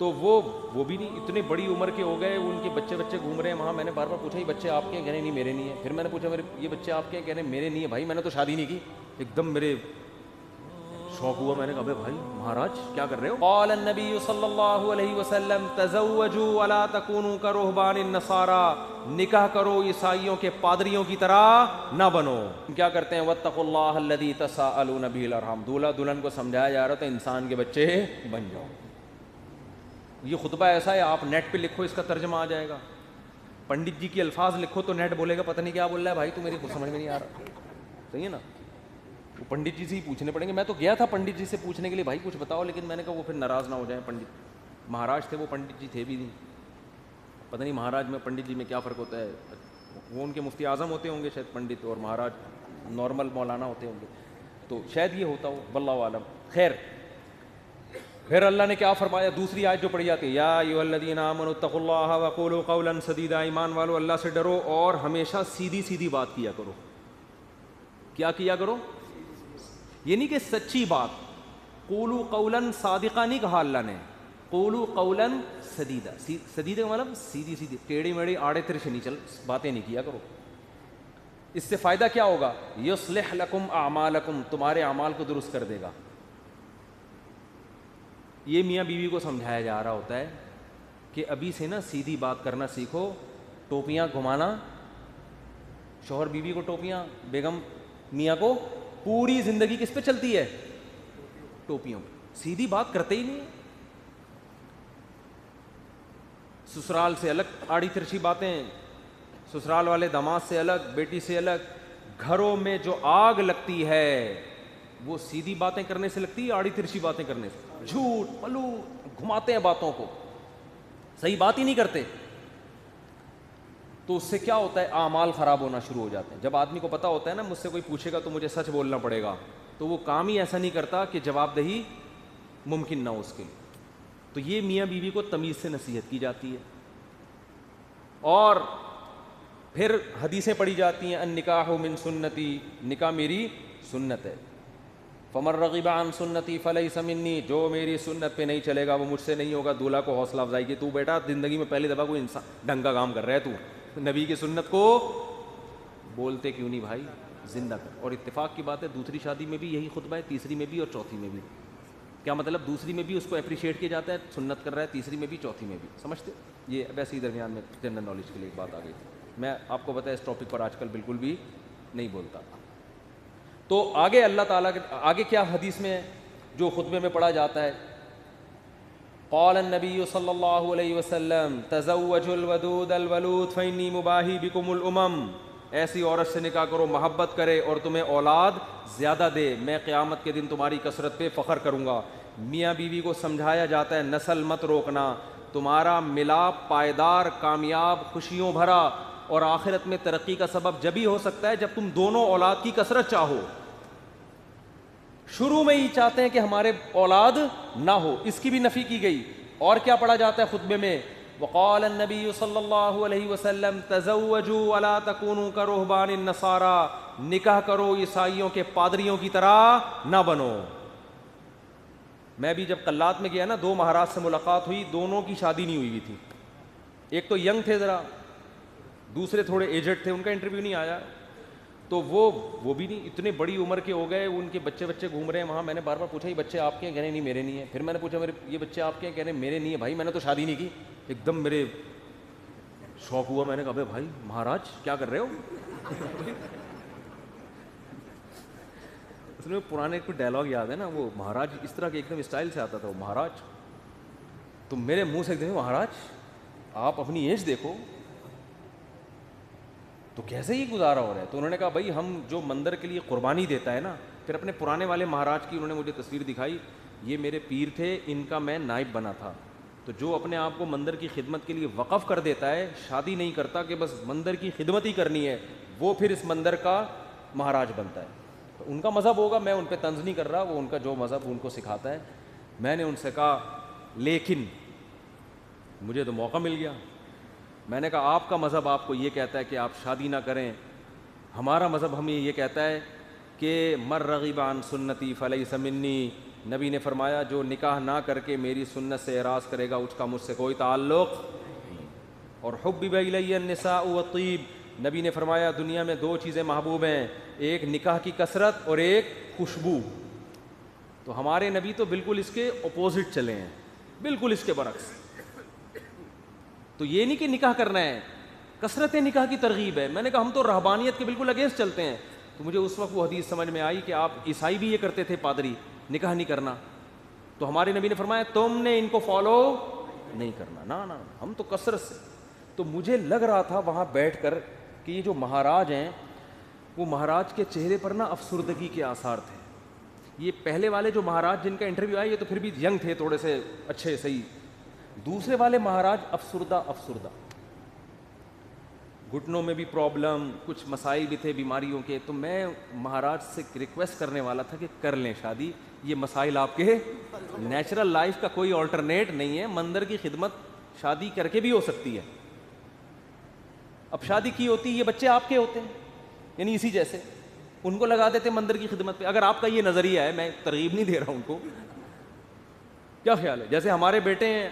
تو وہ بھی نہیں, اتنی بڑی عمر کے ہو گئے, ان کے بچے گھوم رہے ہیں وہاں. میں نے بار بار پوچھا یہ بچے آپ کے ہیں؟ کہنے نہیں میرے نہیں ہیں. پھر میں نے پوچھا یہ بچے آپ کے ہیں؟ کہنے میرے نہیں ہیں. بھائی میں نے تو شادی نہیں کی. ایک دم میرے شوق ہوا, میں نے کہا بھائی مہاراج کیا کر رہے ہو؟ قال النبی صلی اللہ علیہ وسلم تزوجوا ولا تکونوا کرہبان النصارى, نکاح کرو عیسائیوں کے پادریوں کی طرح نہ بنو. کیا کرتے ہیں؟ واتقوا اللہ الذی تساءلون به الارحام, دولہا دلہن کو سمجھایا جا رہا تھا انسان کے بچے بن جاؤ. یہ خطبہ ایسا ہے آپ نیٹ پہ لکھو اس کا ترجمہ آ جائے گا, پنڈت جی کی الفاظ لکھو تو نیٹ بولے گا پتہ نہیں کیا بول رہا ہے بھائی, تو میری کچھ سمجھ میں نہیں آ رہا. صحیح ہے نا, وہ پنڈت جی سے ہی پوچھنے پڑیں گے. میں تو گیا تھا پنڈت جی سے پوچھنے کے لیے بھائی کچھ بتاؤ, لیکن میں نے کہا وہ پھر ناراض نہ ہو جائیں. پنڈت مہاراج تھے وہ, پنڈت جی تھے بھی نہیں. پتہ نہیں مہاراج میں پنڈت جی میں کیا فرق ہوتا ہے. وہ ان کے مفتی اعظم ہوتے ہوں گے شاید پنڈت, اور مہاراج نارمل مولانا ہوتے ہوں گے, تو شاید یہ ہوتا ہو, واللہ عالم. خیر, پھر اللہ نے کیا فرمایا؟ دوسری آیت جو پڑھی جاتی ہے, یا ایھا الذین آمنوا اتقوا اللہ وقولوا قولا سدیدا, ایمان والو اللہ سے ڈرو اور ہمیشہ سیدھی سیدھی بات کیا کرو. کیا کیا کرو؟ یہ نہیں کہ سچی بات. قولوا قولا صادقا نہیں کہا اللہ نے, قولوا قولا سدیدا. سدیدا کا مطلب سیدھی سیدھی, ٹیڑھی میڑھی آڑے ترچھے نہیں چل باتیں نہیں کیا کرو. اس سے فائدہ کیا ہوگا؟ یصلح لکم اعمالکم, تمہارے اعمال کو درست کر دے گا. یہ میاں بیوی کو سمجھایا جا رہا ہوتا ہے کہ ابھی سے نا سیدھی بات کرنا سیکھو. ٹوپیاں گھمانا, شوہر بیوی کو ٹوپیاں, بیگم میاں کو, پوری زندگی کس پہ چلتی ہے؟ ٹوپیوں پہ. سیدھی بات کرتے ہی نہیں ہے. سسرال سے الگ آڑی ترچھی باتیں, سسرال والے داماد سے الگ, بیٹی سے الگ. گھروں میں جو آگ لگتی ہے وہ سیدھی باتیں کرنے سے لگتی ہے, آڑی ترچھی باتیں کرنے سے. جھوٹ پلو گھماتے ہیں باتوں کو, صحیح بات ہی نہیں کرتے. تو اس سے کیا ہوتا ہے؟ اعمال خراب ہونا شروع ہو جاتے ہیں. جب آدمی کو پتہ ہوتا ہے نا مجھ سے کوئی پوچھے گا تو مجھے سچ بولنا پڑے گا, تو وہ کام ہی ایسا نہیں کرتا کہ جواب دہی ممکن نہ ہو اس کے لیے. تو یہ میاں بیوی کو تمیز سے نصیحت کی جاتی ہے. اور پھر حدیثیں پڑھی جاتی ہیں, النکاح من سنتی, نکاح میری سنت ہے. فمن رغب عن سنتی فلیس منی, جو میری سنت پہ نہیں چلے گا وہ مجھ سے نہیں ہوگا. دولہا کو حوصلہ افزائی کی, تو بیٹا زندگی میں پہلی دفعہ کوئی انسان ڈھنگ کا کام کر رہا ہے, تو نبی کی سنت کو بولتے کیوں نہیں بھائی, زندہ کر. اور اتفاق کی بات ہے دوسری شادی میں بھی یہی خطبہ ہے, تیسری میں بھی اور چوتھی میں بھی. کیا مطلب؟ دوسری میں بھی اس کو اپریشیٹ کیا جاتا ہے, سنت کر رہا ہے, تیسری میں بھی چوتھی میں بھی. سمجھتے؟ یہ ویسے ہی درمیان میں جنرل نالج کے لیے ایک بات آ گئی تھی. میں آپ کو بتایا اس ٹاپک پر آج کل بالکل بھی نہیں بولتا. تو آگے اللہ تعالیٰ کے آگے کیا حدیث میں جو خطبے میں پڑھا جاتا ہے, قال النبی صلی اللہ علیہ وسلم تزوجوا الودود الولود فانی مباہی بکم الامم, ایسی عورت سے نکاح کرو محبت کرے اور تمہیں اولاد زیادہ دے, میں قیامت کے دن تمہاری کثرت پہ فخر کروں گا. میاں بیوی کو سمجھایا جاتا ہے نسل مت روکنا, تمہارا ملاپ پائیدار, کامیاب, خوشیوں بھرا اور آخرت میں ترقی کا سبب جبھی ہو سکتا ہے جب تم دونوں اولاد کی کثرت چاہو. شروع میں ہی چاہتے ہیں کہ ہمارے اولاد نہ ہو, اس کی بھی نفی کی گئی. اور کیا پڑھا جاتا ہے خطبے میں؟ وقال النبی صلی اللہ علیہ وسلم تزوجوا ولا تکونوا کرہبان النصارى, نکاح کرو عیسائیوں کے پادریوں کی طرح نہ بنو. میں بھی جب قلات میں گیا نا, 2 مہاراج سے ملاقات ہوئی, دونوں کی شادی نہیں ہوئی تھی. ایک تو ینگ تھے ذرا, دوسرے تھوڑے ایجڈ تھے, ان کا انٹرویو نہیں آیا. تو وہ بھی نہیں, اتنے بڑی عمر کے ہو گئے, ان کے بچے گھوم رہے ہیں وہاں. میں نے بار بار پوچھا یہ بچے آپ کے ہیں؟ کہنے نہیں میرے نہیں ہیں. پھر میں نے پوچھا یہ بچے آپ کے ہیں؟ کہنے میرے نہیں ہیں. بھائی میں نے تو شادی نہیں کی. ایک دم میرے شوق ہوا, میں نے کہا بھائی مہاراج کیا کر رہے ہو؟ اس میں پرانے کوئی ڈائلاگ یاد ہے نا, وہ مہاراج اس طرح کے ایک دم اسٹائل سے آتا تھا, وہ مہاراج تم میرے منہ سے ایک دم مہاراج آپ اپنی ایج دیکھو تو کیسے ہی گزارا ہو رہا ہے. تو انہوں نے کہا بھائی ہم جو مندر کے لیے قربانی دیتا ہے نا, پھر اپنے پرانے والے مہاراج کی انہوں نے مجھے تصویر دکھائی, یہ میرے پیر تھے, ان کا میں نائب بنا تھا. تو جو اپنے آپ کو مندر کی خدمت کے لیے وقف کر دیتا ہے, شادی نہیں کرتا کہ بس مندر کی خدمت ہی کرنی ہے, وہ پھر اس مندر کا مہاراج بنتا ہے. تو ان کا مذہب ہوگا, میں ان پہ طنز نہیں کر رہا, وہ ان کا جو مذہب ان کو سکھاتا ہے. میں نے ان سے کہا لیکن مجھے تو موقع مل گیا. میں نے کہا آپ کا مذہب آپ کو یہ کہتا ہے کہ آپ شادی نہ کریں, ہمارا مذہب ہمیں یہ کہتا ہے کہ من رغب عن سنتی فلیس منی, نبی نے فرمایا جو نکاح نہ کر کے میری سنت سے اعراض کرے گا اس کا مجھ سے کوئی تعلق نہیں. اور حبب الی النساء والطیب, نبی نے فرمایا دنیا میں دو چیزیں محبوب ہیں, ایک نکاح کی کثرت اور ایک خوشبو. تو ہمارے نبی تو بالکل اس کے اپوزٹ چلے ہیں, بالکل اس کے برعکس. تو یہ نہیں کہ نکاح کرنا ہے, کثرت نکاح کی ترغیب ہے. میں نے کہا ہم تو رہبانیت کے بالکل اگینسٹ چلتے ہیں. تو مجھے اس وقت وہ حدیث سمجھ میں آئی کہ آپ عیسائی بھی یہ کرتے تھے, پادری, نکاح نہیں کرنا. تو ہمارے نبی نے فرمایا تم نے ان کو فالو نہیں کرنا, نا ہم تو کثرت سے. تو مجھے لگ رہا تھا وہاں بیٹھ کر کہ یہ جو مہاراج ہیں وہ مہاراج کے چہرے پر نا افسردگی کے آثار تھے. یہ پہلے والے جو مہاراج جن کا انٹرویو آیا یہ تو پھر بھی ینگ تھے, تھوڑے سے اچھے صحیح. دوسرے والے مہاراج افسردہ, گھٹنوں میں بھی پرابلم, کچھ مسائل بھی تھے بیماریوں کے. تو میں مہاراج سے ریکویسٹ کرنے والا تھا کہ کر لیں شادی, یہ مسائل آپ کے نیچرل لائف کا کوئی آلٹرنیٹ نہیں ہے. مندر کی خدمت شادی کر کے بھی ہو سکتی ہے. اب شادی کی ہوتی یہ بچے آپ کے ہوتے ہیں, یعنی اسی جیسے ان کو لگا دیتے مندر کی خدمت پہ. اگر آپ کا یہ نظریہ ہے, میں ترغیب نہیں دے رہا ہوں ان کو, کیا خیال ہے؟ جیسے ہمارے بیٹے ہیں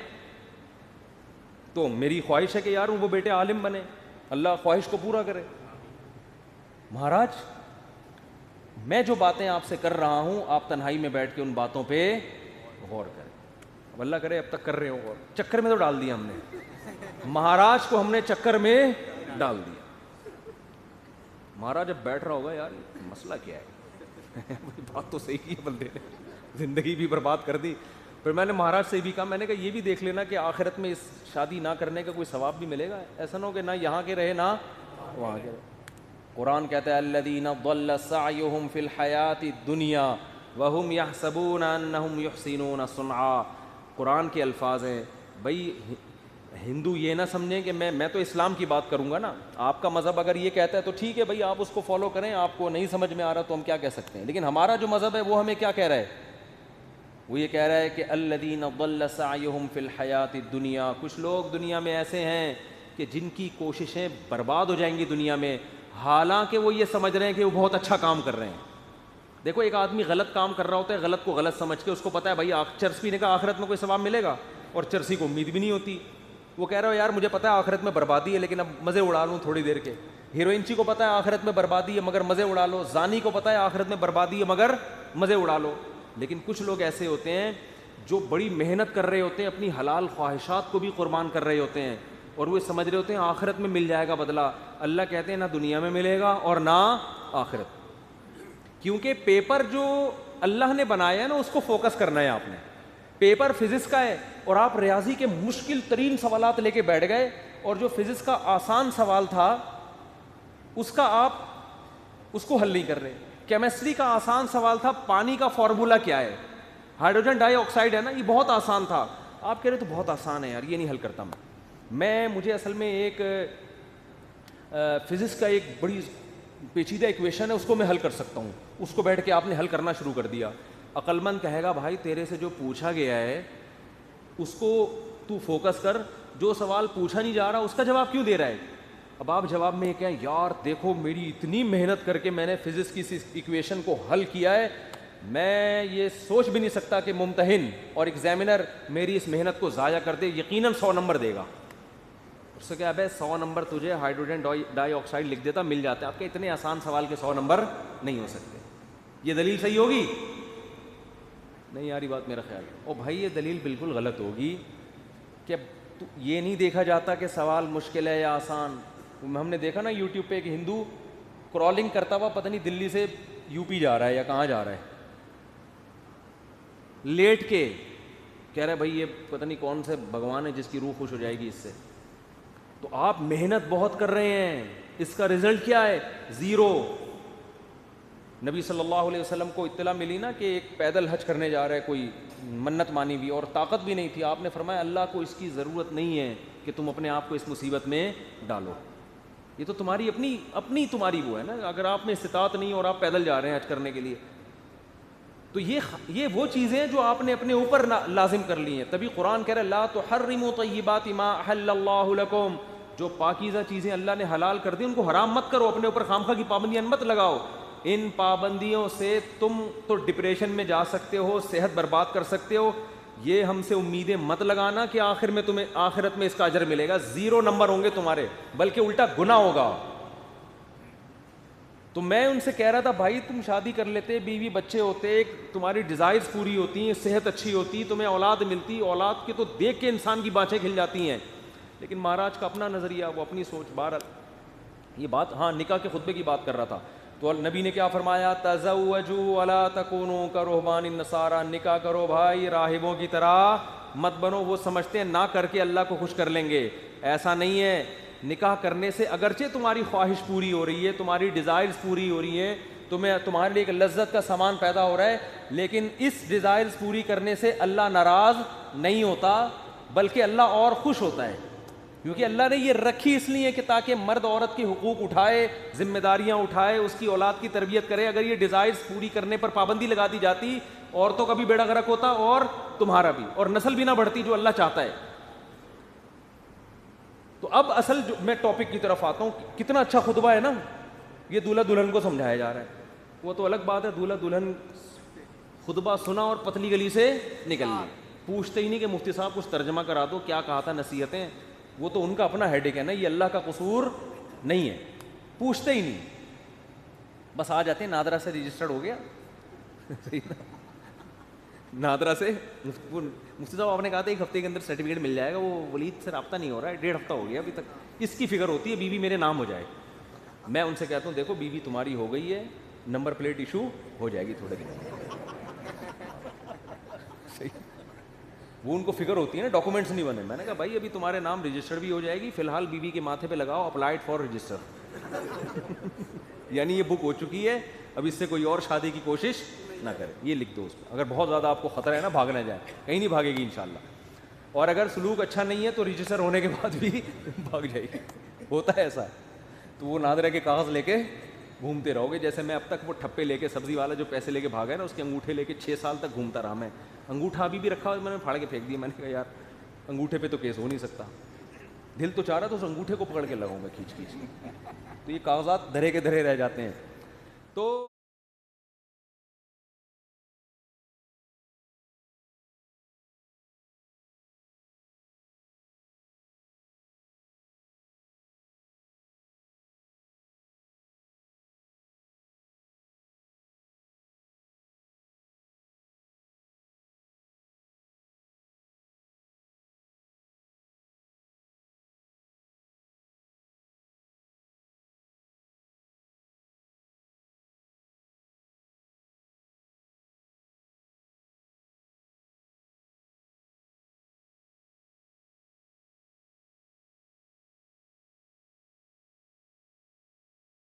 تو میری خواہش ہے کہ یار وہ بیٹے عالم بنے, اللہ خواہش کو پورا کرے. مہاراج میں جو باتیں آپ سے کر رہا ہوں آپ تنہائی میں بیٹھ کے ان باتوں پہ غور کریں. اب اللہ کرے اب تک کر رہے ہو غور. چکر میں تو ڈال دیا ہم نے, مہاراج کو ہم نے چکر میں ڈال دیا. مہاراج اب بیٹھ رہا ہوگا یار مسئلہ کیا ہے, بات تو صحیح کی ہے بندے نے, زندگی بھی برباد کر دی. پھر میں نے مہاراج سے بھی کہا, میں نے کہا یہ بھی دیکھ لینا کہ آخرت میں اس شادی نہ کرنے کا کوئی ثواب بھی ملے گا. ایسا نہ ہو کہ نہ یہاں کے رہے نہ وہاں کے رہے. قرآن کہتا ہے الذین ضل سعیہم فی الحیاۃ الدنیا وہم یحسبون انہم یحسنون صنعا. قرآن کے الفاظ ہیں. بھائی ہندو یہ نہ سمجھیں کہ میں تو اسلام کی بات کروں گا نا, آپ کا مذہب اگر یہ کہتا ہے تو ٹھیک ہے بھائی آپ اس کو فالو کریں, آپ کو نہیں سمجھ میں آ رہا تو ہم کیا کہہ سکتے ہیں. لیکن ہمارا جو مذہب ہے وہ ہمیں کیا کہہ رہا ہے, وہ یہ کہہ رہا ہے کہ الذین ضل سعیہم فی الحیاۃ الدنیا. کچھ لوگ دنیا میں ایسے ہیں کہ جن کی کوششیں برباد ہو جائیں گی دنیا میں, حالانکہ وہ یہ سمجھ رہے ہیں کہ وہ بہت اچھا کام کر رہے ہیں. دیکھو ایک آدمی غلط کام کر رہا ہوتا ہے, غلط کو غلط سمجھ کے, اس کو پتہ ہے بھائی چرس پینے کا آخرت میں کوئی ثواب ملے گا, اور چرسی کو امید بھی نہیں ہوتی. وہ کہہ رہا ہو یار مجھے پتہ ہے آخرت میں بربادی ہے لیکن اب مزے اڑا لوں تھوڑی دیر کے. ہیروئنچی کو پتہ ہے آخرت میں بربادی ہے مگر مزے اڑا لو. زانی کو پتہ ہے آخرت میں بربادی ہے مگر مزے اڑا لو. لیکن کچھ لوگ ایسے ہوتے ہیں جو بڑی محنت کر رہے ہوتے ہیں, اپنی حلال خواہشات کو بھی قربان کر رہے ہوتے ہیں, اور وہ سمجھ رہے ہوتے ہیں آخرت میں مل جائے گا بدلہ. اللہ کہتے ہیں نہ دنیا میں ملے گا اور نہ آخرت. کیونکہ پیپر جو اللہ نے بنایا ہے نا اس کو فوکس کرنا ہے آپ نے. پیپر فزکس کا ہے اور آپ ریاضی کے مشکل ترین سوالات لے کے بیٹھ گئے, اور جو فزکس کا آسان سوال تھا اس کا آپ اس کو حل نہیں کر رہے. کیمسٹری کا آسان سوال تھا پانی کا فارمولا کیا ہے, ہائیڈروجن ڈائی آکسائڈ ہے نا, یہ بہت آسان تھا. آپ کہہ رہے تو بہت آسان ہے یار, یہ نہیں حل کرتا مجھے اصل میں ایک فزکس کا ایک بڑی پیچیدہ ایکویشن ہے اس کو میں حل کر سکتا ہوں. اس کو بیٹھ کے آپ نے حل کرنا شروع کر دیا. عقل مند کہے گا بھائی تیرے سے جو پوچھا گیا ہے اس کو تو فوکس کر, جو سوال پوچھا نہیں جا رہا اس کا جواب کیوں دے رہا ہے. اب آپ جواب میں یہ کہیں یار دیکھو میری اتنی محنت کر کے میں نے فزکس کی اس ایکویشن کو حل کیا ہے, میں یہ سوچ بھی نہیں سکتا کہ ممتحن اور ایگزامینر میری اس محنت کو ضائع کر دے, یقیناً 100 نمبر دے گا. اس سے کیا ابے 100 نمبر تجھے ہائیڈروجن ڈائی آکسائڈ لکھ دیتا مل جاتا ہے. آپ کے اتنے آسان سوال کے 100 نمبر نہیں ہو سکتے. یہ دلیل صحیح ہوگی نہیں یاری بات میرا خیال ہے. او بھائی یہ دلیل بالکل غلط ہوگی کہ یہ نہیں دیکھا جاتا کہ سوال مشکل ہے یا آسان. ہم نے دیکھا نا یوٹیوب پہ ایک ہندو کرالنگ کرتا ہوا پتہ نہیں دلی سے یو پی جا رہا ہے یا کہاں جا رہا ہے, لیٹ کے کہہ رہا ہے بھائی یہ پتہ نہیں کون سے بھگوان ہے جس کی روح خوش ہو جائے گی اس سے. تو آپ محنت بہت کر رہے ہیں, اس کا رزلٹ کیا ہے؟ 0. نبی صلی اللہ علیہ وسلم کو اطلاع ملی نا کہ ایک پیدل حج کرنے جا رہا ہے کوئی, منت مانی بھی اور طاقت بھی نہیں تھی. آپ نے فرمایا اللہ کو اس کی ضرورت نہیں ہے کہ تم اپنے آپ کو اس مصیبت میں ڈالو, یہ تو تمہاری اپنی تمہاری وہ ہے نا. اگر آپ میں استطاعت نہیں اور آپ پیدل جا رہے ہیں حج کرنے کے لیے تو یہ وہ چیزیں جو آپ نے اپنے اوپر لازم کر لی ہیں. تبھی قرآن کہہ رہا ہے لا تحرموا طیبات ما احل اللہ لکم, جو پاکیزہ چیزیں اللہ نے حلال کر دی ان کو حرام مت کرو, اپنے اوپر خامخواہ کی پابندیاں مت لگاؤ. ان پابندیوں سے تم تو ڈپریشن میں جا سکتے ہو, صحت برباد کر سکتے ہو. یہ ہم سے امیدیں مت لگانا کہ آخر میں تمہیں آخرت میں اس کا اجر ملے گا. 0 نمبر ہوں گے تمہارے, بلکہ الٹا گناہ ہوگا. تو میں ان سے کہہ رہا تھا بھائی تم شادی کر لیتے, بیوی بچے ہوتے, تمہاری ڈیزائرز پوری ہوتی, صحت اچھی ہوتی, تمہیں اولاد ملتی, اولاد کے تو دیکھ کے انسان کی بانچیں کھل جاتی ہیں. لیکن مہاراج کا اپنا نظریہ, وہ اپنی سوچ. یہ بات ہاں نکاح کے خطبے کی بات کر رہا تھا. تو نبی نے کیا فرمایا, تزوجوا ولا تکونوا کرہبان النصارى, نکاح کرو بھائی راہبوں کی طرح مت بنو. وہ سمجھتے ہیں نہ کر کے اللہ کو خوش کر لیں گے, ایسا نہیں ہے. نکاح کرنے سے اگرچہ تمہاری خواہش پوری ہو رہی ہے, تمہاری ڈیزائرز پوری ہو رہی ہیں, تمہارے لیے ایک لذت کا سامان پیدا ہو رہا ہے, لیکن اس ڈیزائرز پوری کرنے سے اللہ ناراض نہیں ہوتا, بلکہ اللہ اور خوش ہوتا ہے. کیونکہ اللہ نے یہ رکھی اس لیے کہ تاکہ مرد عورت کے حقوق اٹھائے, ذمہ داریاں اٹھائے, اس کی اولاد کی تربیت کرے. اگر یہ ڈیزائرز پوری کرنے پر پابندی لگا دی جاتی, عورتوں کا بھی بیڑا غرق ہوتا اور تمہارا بھی, اور نسل بھی نہ بڑھتی جو اللہ چاہتا ہے. تو اب اصل جو میں ٹاپک کی طرف آتا ہوں, کتنا اچھا خطبہ ہے نا, یہ دولہا دلہن کو سمجھایا جا رہا ہے. وہ تو الگ بات ہے, دولہا دلہن خطبہ سنا اور پتلی گلی سے نکل لی, پوچھتے ہی نہیں کہ مفتی صاحب کچھ ترجمہ کرا دو, کیا کہا تھا, نصیحتیں. وہ تو ان کا اپنا ہیڈیک ہے نا, یہ اللہ کا قصور نہیں ہے. پوچھتے ہی نہیں, بس آ جاتے ہیں نادرا سے رجسٹرڈ ہو گیا. نادرا سے مفتی صاحب آپ نے کہا تھا 1 ہفتے کے اندر سرٹیفکیٹ مل جائے گا, وہ ولید سے رابطہ نہیں ہو رہا ہے, 1.5 ہفتہ ہو گیا ابھی تک. اس کی فکر ہوتی ہے بیوی میرے نام ہو جائے. میں ان سے کہتا ہوں دیکھو بیوی تمہاری ہو گئی ہے, نمبر پلیٹ ایشو ہو جائے گی تھوڑے دن. وہ ان کو فکر ہوتی ہے نا, ڈاکومنٹس نہیں بنے. میں نے کہا بھائی ابھی تمہارے نام رجسٹر بھی ہو جائے گی, فی الحال بیوی کے ماتھے پہ لگاؤ اپلائڈ فار رجسٹر. یعنی یہ بک ہو چکی ہے, اب اس سے کوئی اور شادی کی کوشش نہ کرے, یہ لکھ دو اس پہ. اگر بہت زیادہ آپ کو خطرہ ہے نا, بھاگ نہ جائے, کہیں نہیں بھاگے گی انشاءاللہ. اور اگر سلوک اچھا نہیں ہے تو رجسٹر ہونے کے بعد بھی بھاگ جائے گی, ہوتا ہے ایسا. تو وہ نادرہ کے کاغذ لے کے گھومتے رہو گے. جیسے میں اب تک وہ ٹھپے لے کے, سبزی والا جو پیسے لے کے بھاگا ہے نا, اس کے انگوٹھے لے کے 6 سال تک گھومتا رہا میں. انگوٹھا ابھی بھی رکھا ہوا, میں نے پھاڑ کے پھینک دیا. میں نے کہا یار انگوٹھے پہ تو کیس ہو نہیں سکتا. دل تو چاہ رہا تو اس انگوٹھے کو پکڑ کے لگاؤں میں کھینچ کھینچ. تو یہ کاغذات دھرے کے دھرے رہ جاتے ہیں. تو